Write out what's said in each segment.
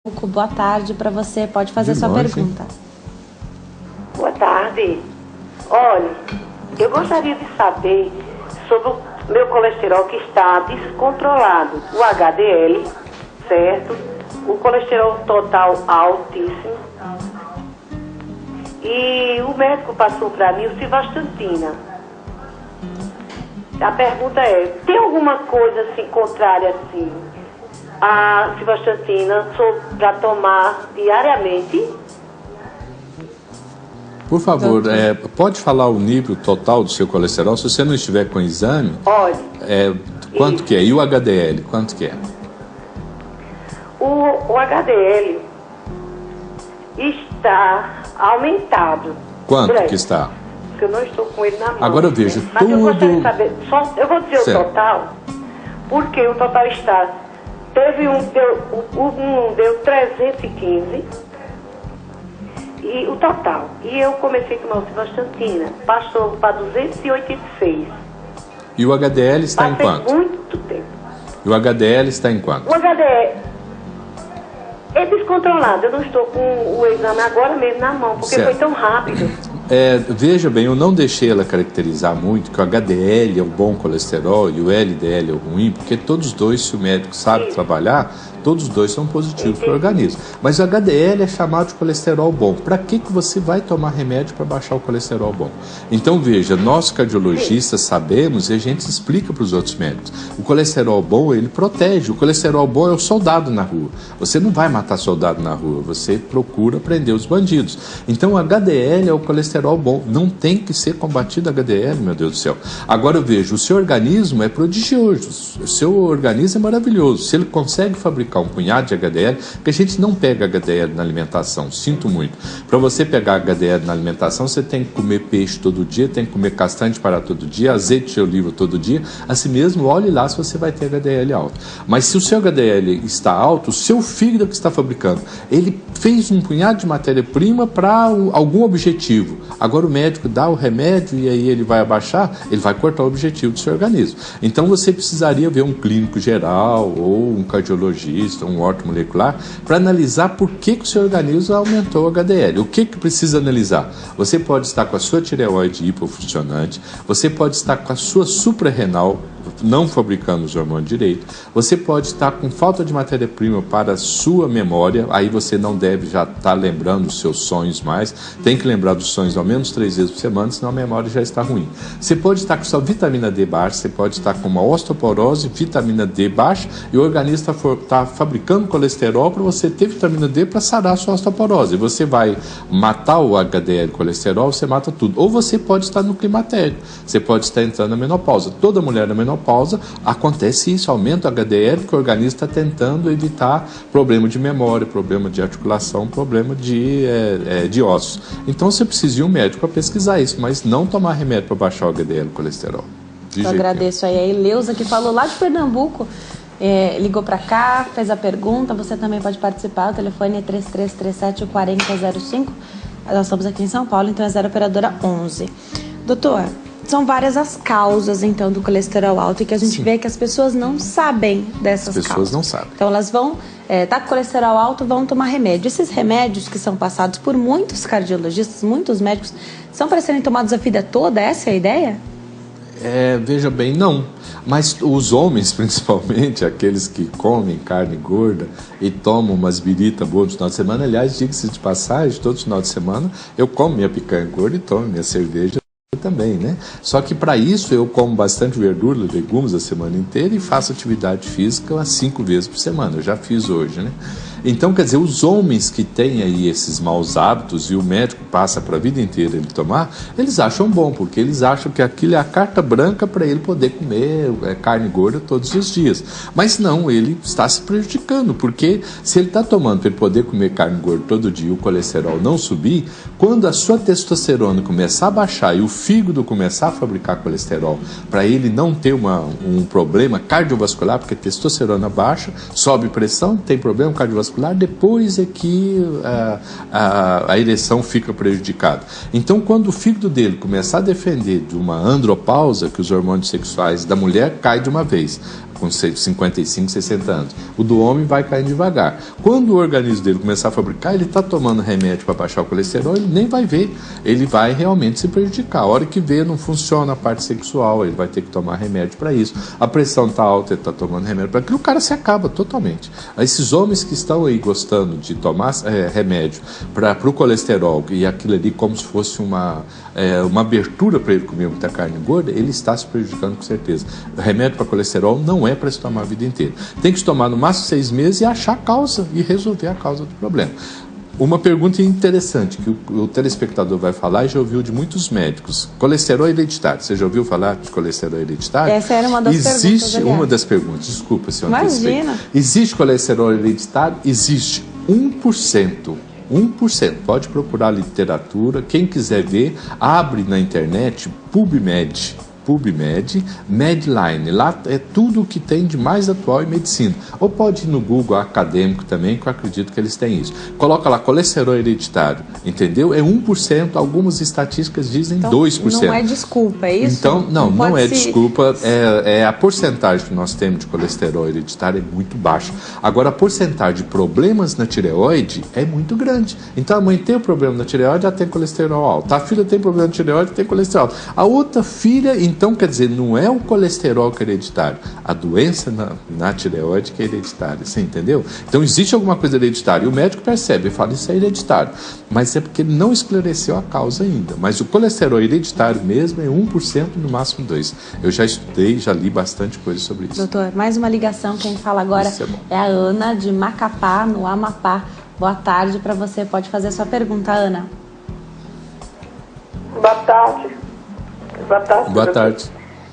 Boa tarde para você, pode fazer sua pergunta. Boa tarde. Olha, eu gostaria de saber sobre o meu colesterol que está descontrolado, o HDL, certo? O colesterol total altíssimo. E o médico passou para mim o civastatina. A pergunta é, tem alguma coisa assim contrária assim a civastatina para tomar diariamente? Por favor, pode falar o nível total do seu colesterol? Se você não estiver com o exame, olha, quanto isso. que é? E o HDL, quanto que é? O HDL está aumentado. Quanto que está? Porque eu não estou com ele na mão. Agora eu vejo mas tudo... eu gostaria de saber, eu vou dizer certo. O total, porque o total está... Teve deu 315, e o total. E eu comecei a tomar o civastatina, passou para 286. E o HDL está em quanto? Muito tempo. E o HDL está em quanto? O HDL é descontrolado. Eu não estou com o exame agora mesmo na mão, porque certo. foi tão rápido. Veja bem, eu não deixei ela caracterizar muito que o HDL é o bom colesterol e o LDL é o ruim, porque todos os dois, se o médico sabe trabalhar, todos os dois são positivos para o organismo. Mas o HDL é chamado de colesterol bom. Para que você vai tomar remédio para baixar o colesterol bom? Então veja, nós cardiologistas sabemos e a gente explica para os outros médicos. O colesterol bom, ele protege. O colesterol bom é o soldado na rua. Você não vai matar soldado na rua, você procura prender os bandidos. Então o HDL é o colesterol bom, não tem que ser combatido HDL, meu Deus do céu. Agora eu vejo, o seu organismo é prodigioso, o seu organismo é maravilhoso, se ele consegue fabricar um punhado de HDL, porque a gente não pega HDL na alimentação, sinto muito. Para você pegar HDL na alimentação, você tem que comer peixe todo dia, tem que comer castanha de pará todo dia, azeite de oliva todo dia, assim mesmo, olhe lá se você vai ter HDL alto. Mas se o seu HDL está alto, o seu fígado que está fabricando, ele fez um punhado de matéria-prima para algum objetivo. Agora o médico dá o remédio e aí ele vai abaixar, ele vai cortar o objetivo do seu organismo. Então você precisaria ver um clínico geral ou um cardiologista, um ortomolecular, para analisar por que o seu organismo aumentou o HDL. O que precisa analisar? Você pode estar com a sua tireoide hipofuncionante, você pode estar com a sua suprarrenal não fabricando os hormônios direito, você pode estar com falta de matéria-prima para a sua memória, aí você não deve já estar lembrando os seus sonhos mais, tem que lembrar dos sonhos ao menos 3 vezes por semana, senão a memória já está ruim. Você pode estar com sua vitamina D baixa, você pode estar com uma osteoporose, vitamina D baixa, e o organismo está fabricando colesterol para você ter vitamina D para sarar a sua osteoporose. Você vai matar o HDL colesterol, você mata tudo. Ou você pode estar no climatério, você pode estar entrando na menopausa. Toda mulher na menopausa acontece isso, aumenta o HDL, porque o organismo está tentando evitar problema de memória, problema de articulação, problema de ossos. Então você precisa de um médico para pesquisar isso, mas não tomar remédio para baixar o HDL colesterol. Eu agradeço aí a Eleusa, que falou lá de Pernambuco, ligou para cá, fez a pergunta, você também pode participar, o telefone é 3337-4005, nós estamos aqui em São Paulo, então é 0 operadora 11. Doutor, são várias as causas, então, do colesterol alto e que a gente vê que as pessoas não sabem dessas causas. As pessoas não sabem. Então, elas vão, tá com colesterol alto, vão tomar remédio. Esses remédios que são passados por muitos cardiologistas, muitos médicos, são para serem tomados a vida toda? Essa é a ideia? Veja bem, não. Mas os homens, principalmente, aqueles que comem carne gorda e tomam umas birita boas no final de semana, aliás, diga-se de passagem, todo final de semana eu como minha picanha gorda e tomo minha cerveja também, né? Só que para isso eu como bastante verdura, legumes a semana inteira e faço atividade física umas 5 vezes por semana. Eu já fiz hoje, né? Então, quer dizer, os homens que têm aí esses maus hábitos e o médico passa para a vida inteira ele tomar, eles acham bom, porque eles acham que aquilo é a carta branca para ele poder comer carne gorda todos os dias. Mas não, ele está se prejudicando, porque se ele está tomando para ele poder comer carne gorda todo dia e o colesterol não subir, quando a sua testosterona começar a baixar e o fígado começar a fabricar colesterol, para ele não ter um problema cardiovascular, porque a testosterona baixa, sobe pressão, tem problema cardiovascular, depois é que a ereção fica prejudicada. Então, quando o fígado dele começar a defender de uma andropausa, que os hormônios sexuais da mulher caem de uma vez, com 55, 60 anos. O do homem vai caindo devagar. Quando o organismo dele começar a fabricar, ele está tomando remédio para baixar o colesterol, ele nem vai ver. Ele vai realmente se prejudicar. A hora que vê, não funciona a parte sexual, ele vai ter que tomar remédio para isso. A pressão está alta, ele está tomando remédio para aquilo, o cara se acaba totalmente. Esses homens que estão aí gostando de tomar remédio para o colesterol e aquilo ali como se fosse uma abertura para ele comer muita carne gorda, ele está se prejudicando com certeza. O remédio para colesterol não é para se tomar a vida inteira. Tem que se tomar no máximo 6 meses e achar a causa e resolver a causa do problema. Uma pergunta interessante que o telespectador vai falar e já ouviu de muitos médicos. Colesterol hereditário. Você já ouviu falar de colesterol hereditário? Essa era uma das perguntas. Existe uma das perguntas. Desculpa, senhor. Imagina. Existe colesterol hereditário? Existe 1%. 1%. Pode procurar literatura. Quem quiser ver, abre na internet PubMed, Medline, lá é tudo o que tem de mais atual em medicina. Ou pode ir no Google acadêmico também, que eu acredito que eles têm isso. Coloca lá colesterol hereditário, entendeu? É 1%, algumas estatísticas dizem então, 2%. Não é desculpa, é isso? Então, não é desculpa, é a porcentagem que nós temos de colesterol hereditário é muito baixa. Agora, a porcentagem de problemas na tireoide é muito grande. Então, a mãe tem o problema na tireoide, ela tem colesterol alto. A filha tem problema na tireoide, tem colesterol alto. A outra filha, então, quer dizer, não é o colesterol que é hereditário, a doença na tireoide que é hereditária, você entendeu? Então existe alguma coisa hereditária, e o médico percebe e fala, isso é hereditário, mas é porque ele não esclareceu a causa ainda. Mas o colesterol hereditário mesmo é 1%, no máximo 2%. Eu já estudei, já li bastante coisa sobre isso. Doutor, mais uma ligação, quem fala agora é a Ana, de Macapá, no Amapá. Boa tarde para você, pode fazer a sua pergunta, Ana. Boa tarde. Boa tarde.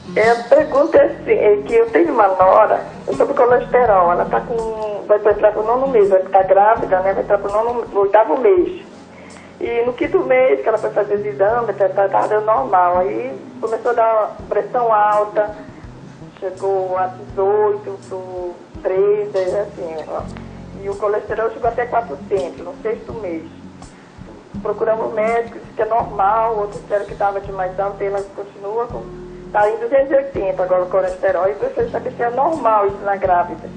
A pergunta é assim, é que eu tenho uma nora sobre colesterol, ela vai entrar para o 9º mês, vai estar grávida, né? Vai entrar para o 8º mês. E no 5º mês que ela foi fazer os exames, deu normal. Aí começou a dar pressão alta, chegou a 18, 13, assim, ó. E o colesterol chegou até 400 no 6º mês. Procuramos médicos, que é normal, outros disseram que estava de mais alto, ela continua com... Está em 280 agora o colesterol, e você sabe que é normal isso na grávida.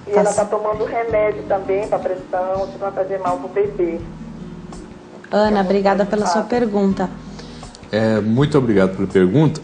E ela está tomando remédio também para pressão, se vai fazer mal para o bebê. Ana, obrigada pela sua pergunta. Muito obrigado pela pergunta.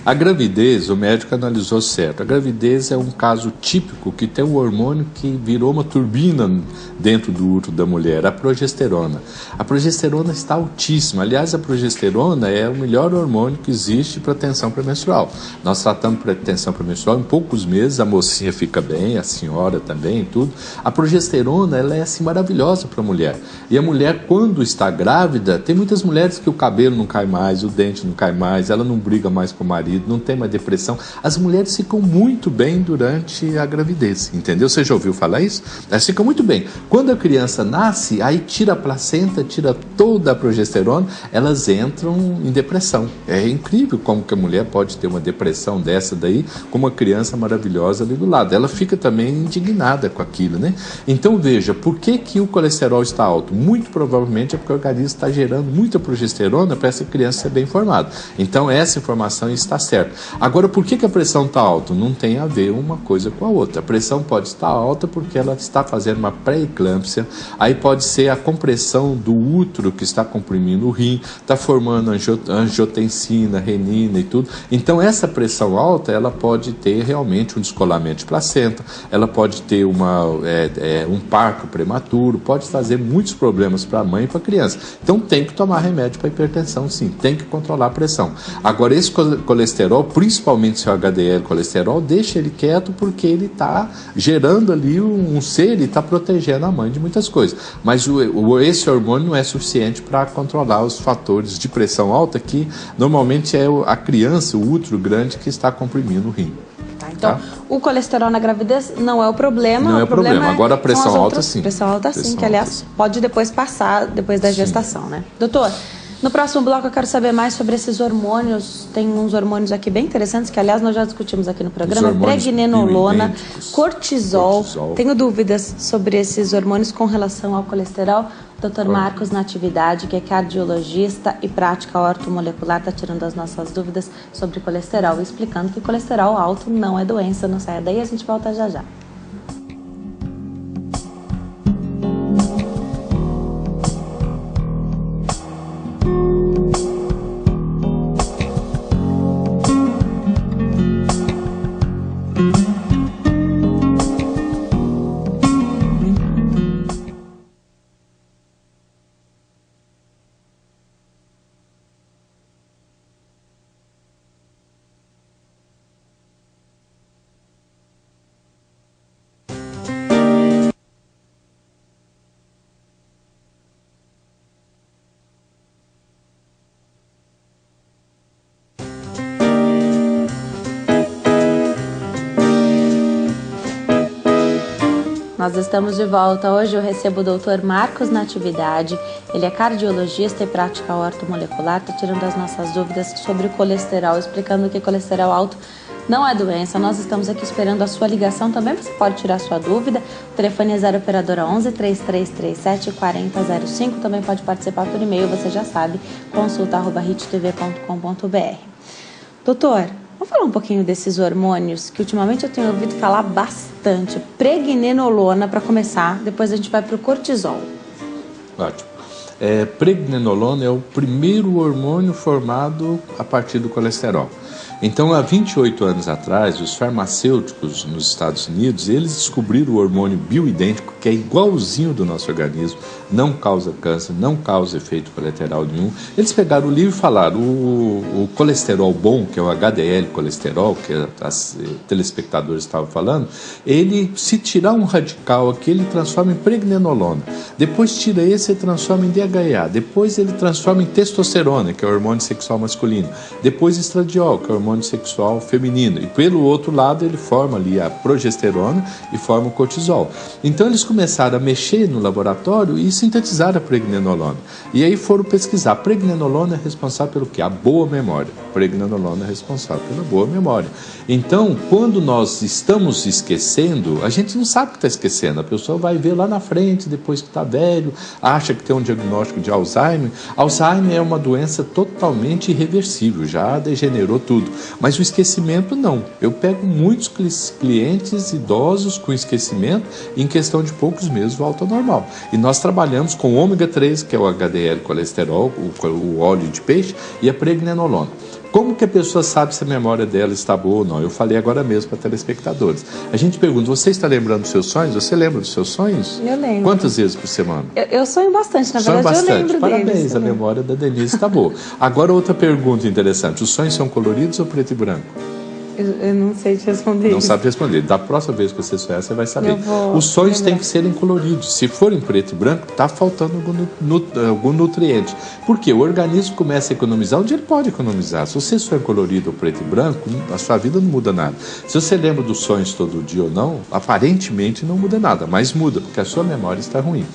A gravidez, o médico analisou certo. A gravidez é um caso típico que tem um hormônio que virou uma turbina dentro do útero da mulher, a progesterona. A progesterona está altíssima. Aliás, a progesterona é o melhor hormônio que existe para tensão pré-menstrual. Nós tratamos para tensão pré-menstrual em poucos meses, a mocinha fica bem, a senhora também, tudo. A progesterona, ela é assim maravilhosa para a mulher. E a mulher, quando está grávida, tem muitas mulheres que o cabelo não cai mais, o dente não cai mais, ela não briga mais com o marido, não tem mais depressão. As mulheres ficam muito bem durante a gravidez, entendeu? Você já ouviu falar isso? Elas ficam muito bem. Quando a criança nasce, aí tira a placenta, tira toda a progesterona, elas entram em depressão. É incrível como que a mulher pode ter uma depressão dessa daí, com uma criança maravilhosa ali do lado. Ela fica também indignada com aquilo, né? Então veja, por que o colesterol está alto? Muito provavelmente é porque o organismo está gerando muita progesterona para essa criança ser bem formada. Então essa informação está certo. Agora, por que a pressão está alta? Não tem a ver uma coisa com a outra. A pressão pode estar alta porque ela está fazendo uma pré-eclâmpsia, aí pode ser a compressão do útero que está comprimindo o rim, está formando angiotensina, renina e tudo. Então, essa pressão alta, ela pode ter realmente um descolamento de placenta, ela pode ter um parto prematuro, pode trazer muitos problemas para a mãe e para a criança. Então, tem que tomar remédio para hipertensão, sim, tem que controlar a pressão. Agora, esse colesterol, principalmente seu HDL colesterol, deixa ele quieto porque ele está gerando ali um ser, ele está protegendo a mãe de muitas coisas. Mas esse hormônio não é suficiente para controlar os fatores de pressão alta, que normalmente é a criança, o útero grande, que está comprimindo o rim. Então, o colesterol na gravidez não é o problema. Não é o problema. Agora a pressão alta, sim. Pressão alta, sim, que aliás pode depois passar, depois da gestação, né? Doutor, No próximo bloco eu quero saber mais sobre esses hormônios. Tem uns hormônios aqui bem interessantes, que aliás nós já discutimos aqui no programa. Pregnenolona, cortisol. Tenho dúvidas sobre esses hormônios com relação ao colesterol. Dr. Marcos Natividade, que é cardiologista e prática ortomolecular, está tirando as nossas dúvidas sobre colesterol, explicando que colesterol alto não é doença. Não saia daí, a gente volta já já. Nós estamos de volta. Hoje eu recebo o Dr. Marcos Natividade. Ele é cardiologista e prática ortomolecular. Está tirando as nossas dúvidas sobre o colesterol, explicando que colesterol alto não é doença. Nós estamos aqui esperando a sua ligação também. Você pode tirar sua dúvida. O telefone é 0 operadora 11 3337 4005. Também pode participar por e-mail, você já sabe, consulta@hittv.com.br. Doutor, vamos falar um pouquinho desses hormônios que ultimamente eu tenho ouvido falar bastante. Pregnenolona para começar, depois a gente vai para o cortisol. Ótimo. Pregnenolona é o primeiro hormônio formado a partir do colesterol. Então, há 28 anos atrás, os farmacêuticos nos Estados Unidos, eles descobriram o hormônio bioidêntico, que é igualzinho do nosso organismo, não causa câncer, não causa efeito colateral nenhum. Eles pegaram o livro e falaram, o colesterol bom, que é o HDL colesterol, que as telespectadores estavam falando, ele, se tirar um radical aqui, ele transforma em pregnenolona. Depois tira esse e transforma em DHEA. Depois ele transforma em testosterona, que é o hormônio sexual masculino. Depois estradiol, que é o hormônio sexual feminino. E pelo outro lado ele forma ali a progesterona e forma o cortisol. Então eles começaram a mexer no laboratório e sintetizaram a pregnenolona. E aí foram pesquisar. A pregnenolona é responsável pelo quê? A boa memória. A pregnenolona é responsável pela boa memória. Então, quando nós estamos esquecendo, a gente não sabe que está esquecendo. A pessoa vai ver lá na frente, depois que está velho, acha que tem um diagnóstico de Alzheimer. Alzheimer é uma doença totalmente irreversível, já degenerou tudo. Mas o esquecimento não. Eu pego muitos clientes idosos com esquecimento e em questão de poucos meses volta ao normal. E nós trabalhamos com o ômega 3, que é o HDL colesterol, o óleo de peixe, e a pregnenolona. Como que a pessoa sabe se a memória dela está boa ou não? Eu falei agora mesmo para telespectadores. A gente pergunta, você está lembrando dos seus sonhos? Você lembra dos seus sonhos? Eu lembro. Quantas vezes por semana? Eu sonho bastante, na verdade. Sonho bastante. Eu lembro Parabéns, deles. a memória da Denise está boa. Agora outra pergunta interessante. Os sonhos são coloridos ou preto e branco? Eu não sei te responder. Não sabe responder. Da próxima vez que você sonhar, você vai saber. Os sonhos lembrar. têm que serem coloridos. Se forem preto e branco, está faltando algum nutriente. Por quê? O organismo começa a economizar onde ele pode economizar. Se você sonha colorido ou preto e branco, a sua vida não muda nada. Se você lembra dos sonhos todo dia ou não, aparentemente não muda nada, mas muda, porque a sua memória está ruim.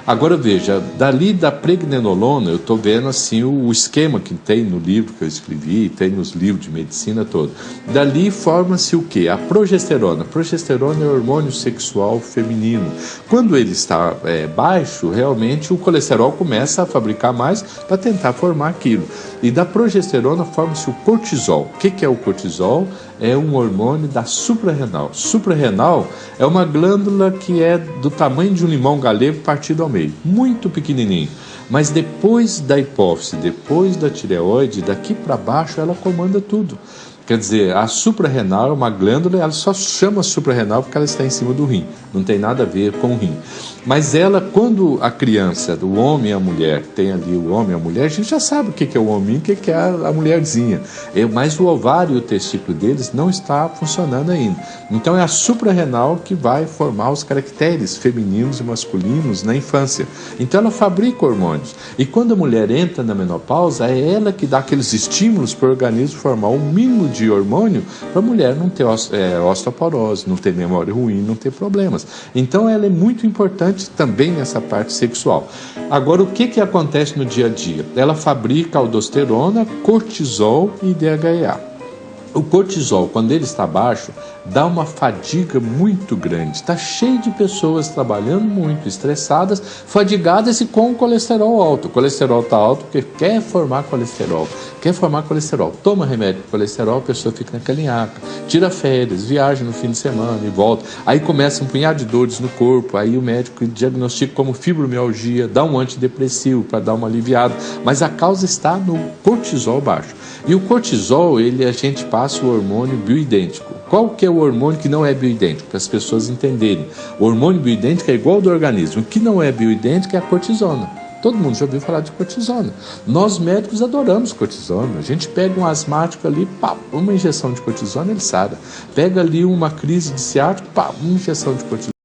Agora veja, dali da pregnenolona, eu estou vendo assim o esquema que tem no livro que eu escrevi, tem nos livros de medicina todo. Dali forma-se o quê? A progesterona. A progesterona é o hormônio sexual feminino. Quando ele está baixo, realmente o colesterol começa a fabricar mais para tentar formar aquilo. E da progesterona forma-se o cortisol. O que é o cortisol? É um hormônio da suprarrenal. Suprarrenal é uma glândula que é do tamanho de um limão galego partido ao meio. Muito pequenininho. Mas depois da hipófise, depois da tireoide, daqui para baixo ela comanda tudo. Quer dizer, a suprarrenal é uma glândula, ela só chama suprarrenal porque ela está em cima do rim, não tem nada a ver com o rim. Mas ela, quando a criança, do homem e a mulher, tem ali o homem e a mulher, a gente já sabe o que é o homem e o que é a mulherzinha. Mas o ovário e o testículo deles não está funcionando ainda. Então é a suprarrenal que vai formar os caracteres femininos e masculinos na infância. Então ela fabrica hormônios. E quando a mulher entra na menopausa, é ela que dá aqueles estímulos para o organismo formar o mínimo de de hormônio para a mulher não ter osteoporose, não ter memória ruim, não ter problemas. Então ela é muito importante também nessa parte sexual. Agora, o que acontece no dia a dia? Ela fabrica aldosterona, cortisol e DHEA. O cortisol, quando ele está baixo, dá uma fadiga muito grande. Está cheio de pessoas trabalhando muito, estressadas, fadigadas e com o colesterol alto. O colesterol está alto porque quer formar colesterol. Toma remédio para colesterol, a pessoa fica naquela nhaca, tira férias, viaja no fim de semana e volta. Aí começa um punhado de dores no corpo, aí o médico diagnostica como fibromialgia, dá um antidepressivo para dar uma aliviada. Mas a causa está no cortisol baixo. E o cortisol, a gente passa o hormônio bioidêntico. Qual que é o hormônio que não é bioidêntico? Para as pessoas entenderem. O hormônio bioidêntico é igual ao do organismo. O que não é bioidêntico é a cortisona. Todo mundo já ouviu falar de cortisona. Nós médicos adoramos cortisona. A gente pega um asmático ali, pá, uma injeção de cortisona, ele sara. Pega ali uma crise de ciático, pá, uma injeção de cortisona.